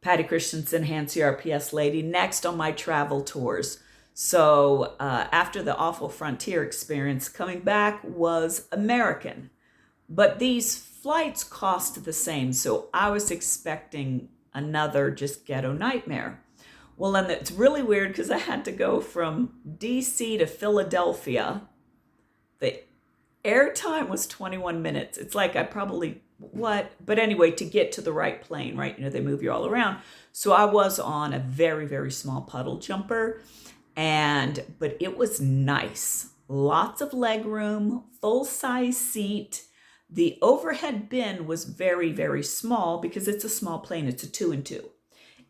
Patty Christensen, hand CRPS lady, next on my travel tours. So after the awful Frontier experience, coming back was American. But these flights cost the same. So I was expecting another just ghetto nightmare. Well, and it's really weird because I had to go from DC to Philadelphia. The airtime was 21 minutes. It's like I probably, what? But anyway, to get to the right plane, right? They move you all around. So I was on a very, very small puddle jumper. But it was nice. Lots of leg room, full-size seat. The overhead bin was very, very small because it's a small plane. It's a 2-and-2.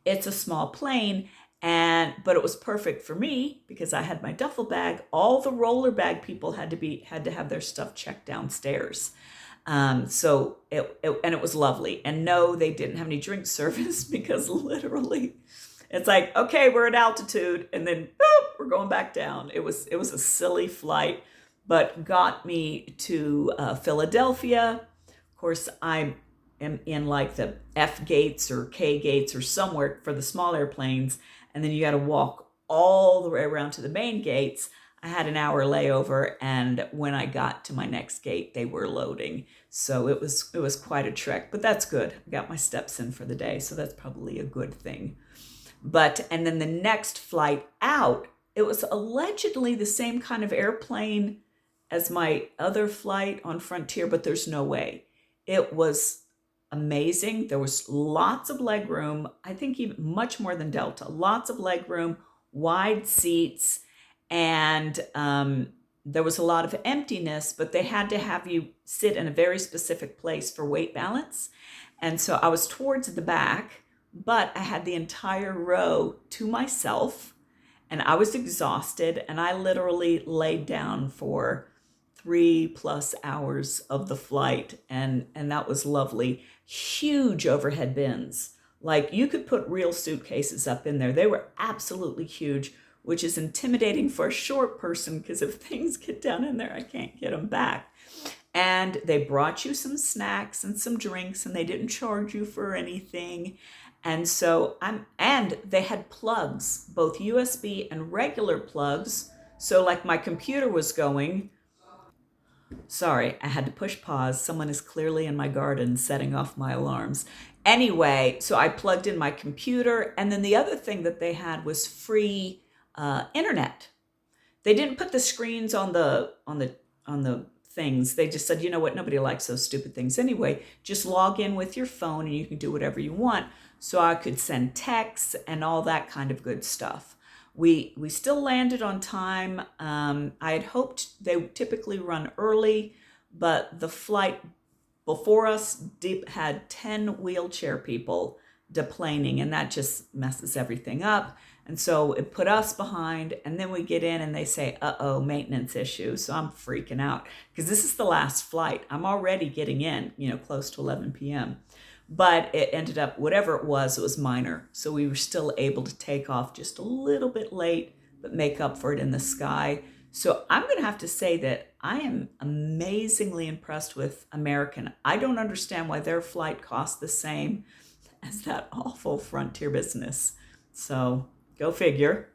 It's a small plane, but it was perfect for me because I had my duffel bag. All the roller bag people had to have their stuff checked downstairs. So it was lovely. And no, they didn't have any drink service because literally it's like, okay, we're at altitude, and then boop, we're going back down. It was a silly flight, but got me to Philadelphia. Of course, I am in like the F gates or K gates or somewhere for the small airplanes, and then you got to walk all the way around to the main gates. I had an hour layover, and when I got to my next gate, they were loading. So it was quite a trek, but that's good. I got my steps in for the day, so that's probably a good thing. And then the next flight out, it was allegedly the same kind of airplane as my other flight on Frontier, but there's no way. It was amazing. There was lots of leg room. I think even much more than Delta. Lots of leg room, wide seats, and there was a lot of emptiness, but they had to have you sit in a very specific place for weight balance. And so I was towards the back, but I had the entire row to myself, and I was exhausted, and I literally laid down for 3+ hours of the flight, and that was lovely. Huge overhead bins. Like, you could put real suitcases up in there. They were absolutely huge, which is intimidating for a short person because if things get down in there, I can't get them back. And they brought you some snacks and some drinks, and they didn't charge you for anything. And so and they had plugs, both USB and regular plugs. So like my computer was going, sorry, I had to push pause. Someone is clearly in my garden setting off my alarms. Anyway, so I plugged in my computer, and then the other thing that they had was free internet. They didn't put the screens on the things. They just said, you know what, nobody likes those stupid things anyway. Just log in with your phone and you can do whatever you want. So I could send texts and all that kind of good stuff. We still landed on time. I had hoped they typically run early, but the flight before us had 10 wheelchair people deplaning, and that just messes everything up. And so it put us behind, and then we get in and they say, uh-oh, maintenance issue. So I'm freaking out because this is the last flight. I'm already getting in, close to 11 p.m. But it ended up, whatever it was minor. So we were still able to take off just a little bit late, but make up for it in the sky. So I'm going to have to say that I am amazingly impressed with American. I don't understand why their flight costs the same as that awful Frontier business. So go figure.